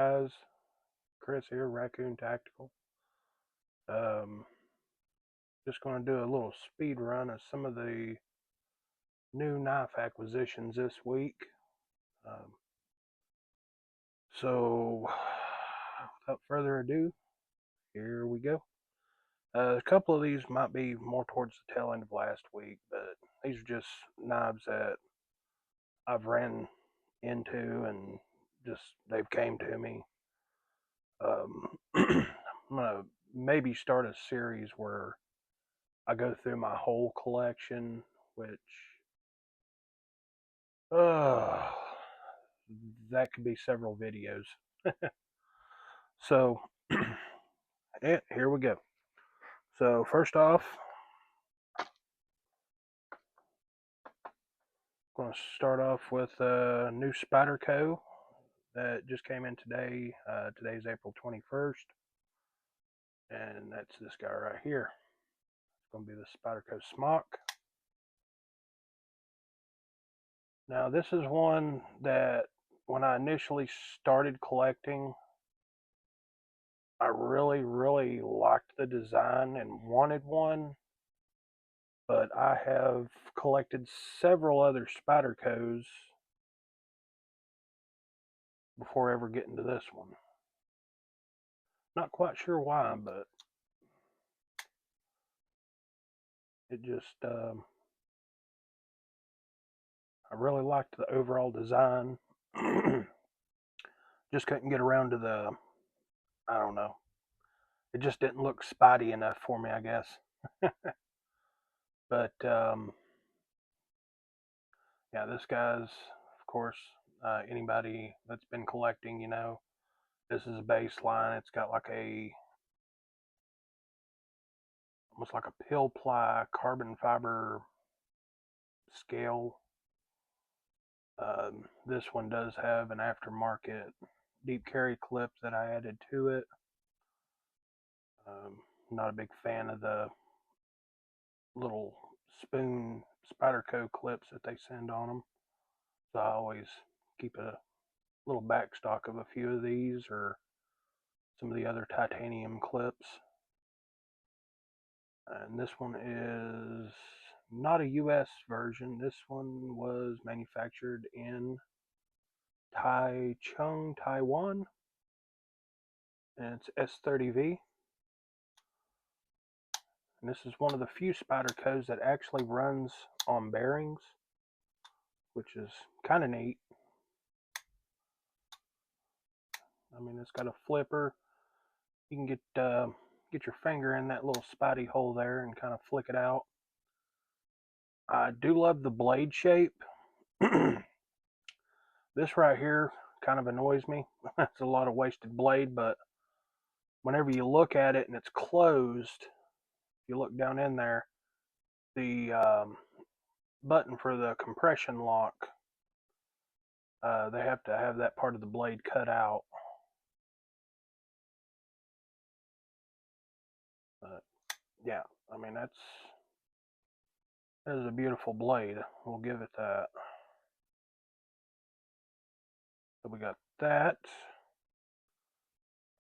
guys? Chris here, Raccoon Tactical. Just going to do a little speed run of some of the new knife acquisitions this week. Um, so, without further ado, here we go. A couple of these might be more towards the tail end of last week, but these are just knives that I've ran into and just they've came to me. I'm gonna maybe start a series where I go through my whole collection, which uh, that could be several videos. So here we go. So first off, I'm going to start off with a new Spyderco that just came in today. Today's April 21st, and that's this guy right here. It's going to be the Spyderco Smock. Now this is one that when I initially started collecting, I really liked the design and wanted one, but I have collected several other Spydercos before ever getting to this one. Not quite sure why, but it just, I really liked the overall design. Just couldn't get around to the, I don't know. It just didn't look Spidey enough for me, I guess. But, yeah, this guy's, of course, anybody that's been collecting, this is a baseline. It's got like almost like a pill ply carbon fiber scale. This one does have an aftermarket deep carry clip that I added to it. Not a big fan of the little spoon Spyderco clips that they send on them. So I always keep a little back stock of a few of these or some of the other titanium clips. And this one is not a US version. This one was manufactured in Taichung, Taiwan. And it's S30V. And this is one of the few Spydercos that actually runs on bearings, which is kind of neat. I mean, it's got a flipper. You can get your finger in that little Spidey hole there and kind of flick it out. I do love the blade shape. This right here kind of annoys me. It's a lot of wasted blade, but whenever you look at it and it's closed, you look down in there, the button for the compression lock, they have to have that part of the blade cut out. But yeah, I mean that is a beautiful blade. We'll give it that. So we got that.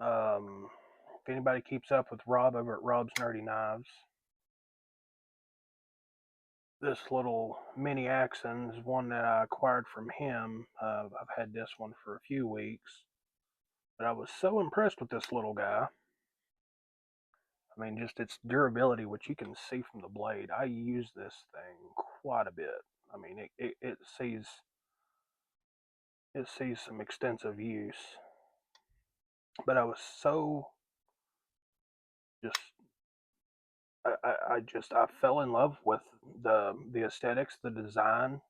If anybody keeps up with Rob over at Rob's Nerdy Knives, this little mini Axon is one that I acquired from him. I've had this one for a few weeks, but I was so impressed with this little guy. I mean, just its durability, which you can see from the blade. I use this thing quite a bit. I mean, it sees some extensive use. But I was so just I fell in love with the aesthetics, the design,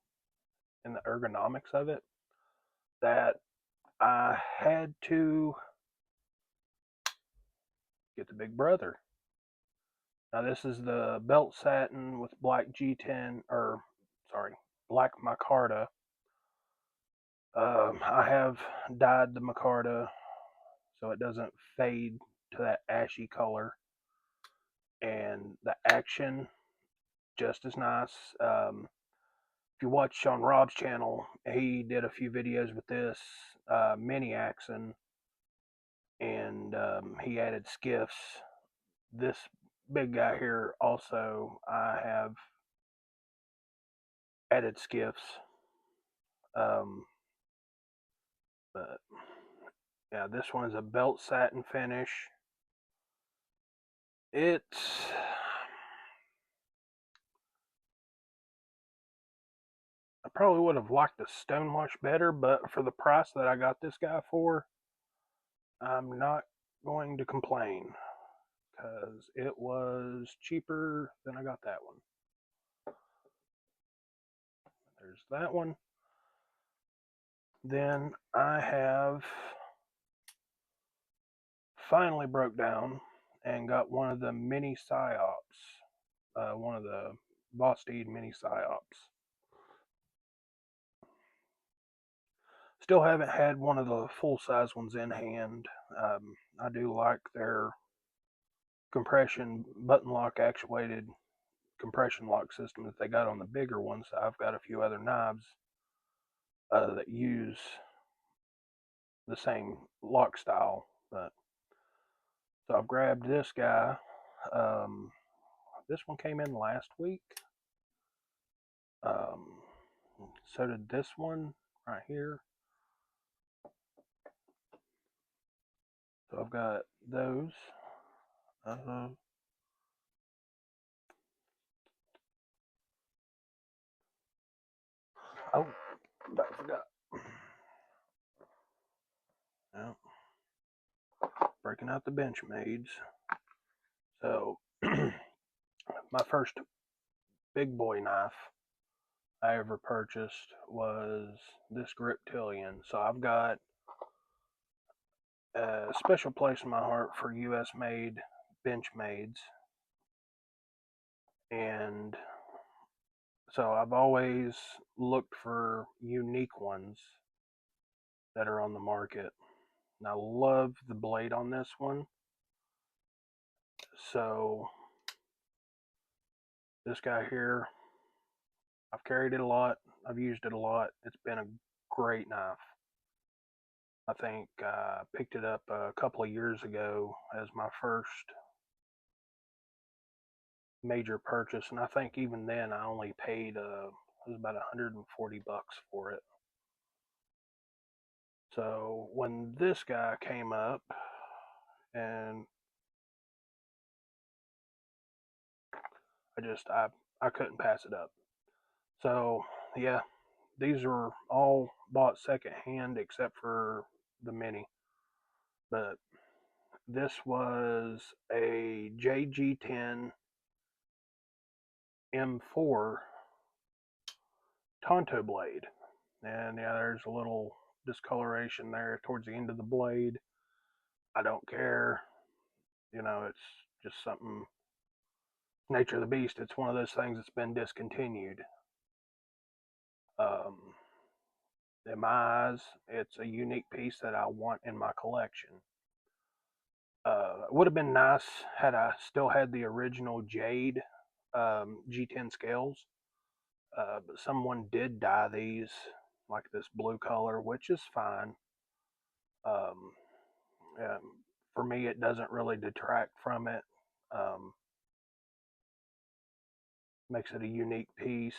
and the ergonomics of it that I had to get the Big Brother. Now this is the belt satin with black G10, or sorry, black micarta. I have dyed the micarta so it doesn't fade to that ashy color, and the action just as nice. If you watch on Rob's channel, he did a few videos with this mini Axon, and he added skiffs. This big guy here also, I have added skiffs. Um, but yeah, this one is a belt satin finish. It's I probably would have liked the Stonewash better, but for the price that I got this guy for, I'm not going to complain because it was cheaper than I got that one. There's that one. Then I have finally broke down and got one of the mini psyops, one of the Vosteed mini psyops. Still haven't had one of the full size ones in hand. I do like their compression button lock actuated compression lock system that they got on the bigger ones. I've got a few other knives that use the same lock style, but so I've grabbed this guy. Um, this one came in last week. Um, so did this one right here. So I've got those. Uh, oh, I forgot. Well, breaking out the Benchmades. So my first big boy knife I ever purchased was this Griptilian. So I've got a special place in my heart for US made Benchmades. And so I've always looked for unique ones that are on the market. And I love the blade on this one. So this guy here, I've carried it a lot. I've used it a lot. It's been a great knife. I think I picked it up a couple of years ago as my first major purchase, and I think even then I only paid it was about $140 for it. So when this guy came up, and I couldn't pass it up. So yeah, these are all bought secondhand except for the mini. But this was a JG10 M4 Tonto blade. And yeah, there's a little discoloration there towards the end of the blade. I don't care. It's just something, nature of the beast. It's one of those things that's been discontinued. Um, in my eyes, it's a unique piece that I want in my collection. It would have been nice had I still had the original Jade G10 scales, but someone did dye these like this blue color, which is fine. Um, um, for me, it doesn't really detract from it. Um, Makes it a unique piece.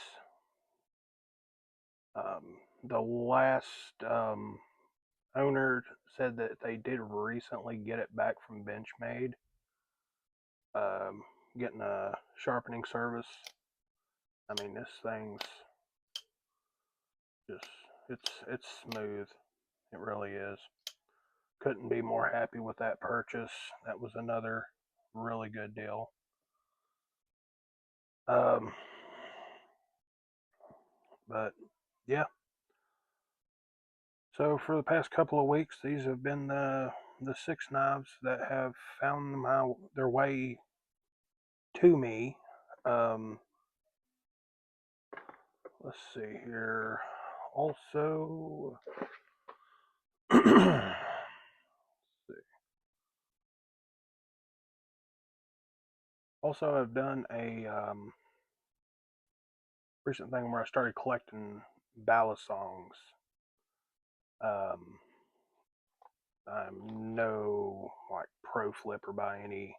The last owner said that they did recently get it back from Benchmade, um, getting a sharpening service. I mean, this thing's just it's smooth. It really is. Couldn't be more happy with that purchase. That was another really good deal. Um, but yeah. So for the past couple of weeks, these have been the 6 knives that have found their way to me. Um, let's see here. Also, I've done a recent thing where I started collecting ballad songs. Um, I'm no like pro flipper by any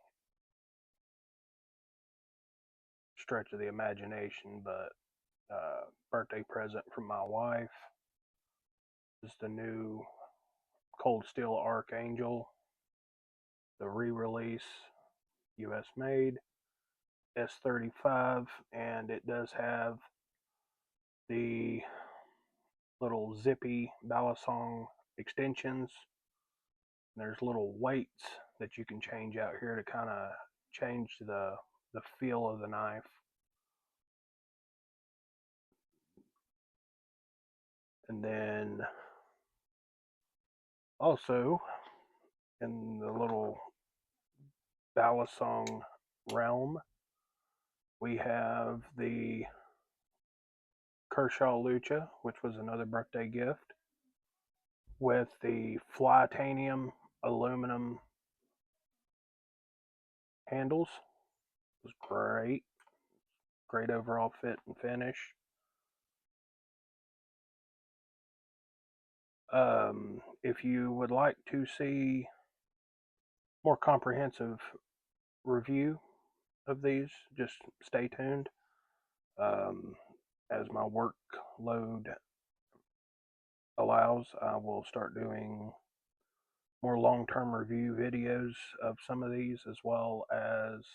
stretch of the imagination, but birthday present from my wife is the new Cold Steel Archangel, the re-release, US made, S35, and it does have the little zippy Balisong extensions. There's little weights that you can change out here to kind of change the feel of the knife. And then also in the little Balisong realm, we have the Kershaw Lucha, which was another birthday gift, with the Flytanium aluminum handles. It was great. Great overall fit and finish. If you would like to see more comprehensive review of these, just stay tuned. As my workload allows, I will start doing more long-term review videos of some of these, as well as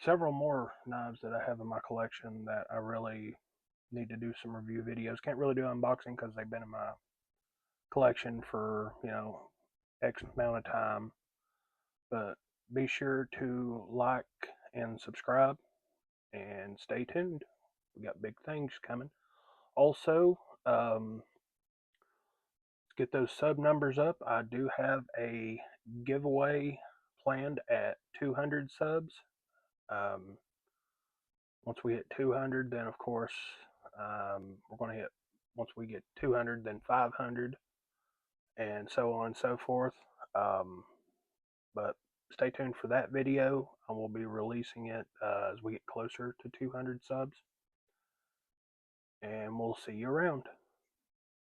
several more knives that I have in my collection that I really need to do some review videos. Can't really do unboxing because they've been in my collection for, X amount of time. But be sure to like and subscribe and stay tuned. We got big things coming. Also, let's get those sub numbers up. I do have a giveaway planned at 200 subs. Once we hit 200, then of course we're going to hit, once we get 200, then 500, and so on and so forth. But stay tuned for that video. I will be releasing it as we get closer to 200 subs. And we'll see you around.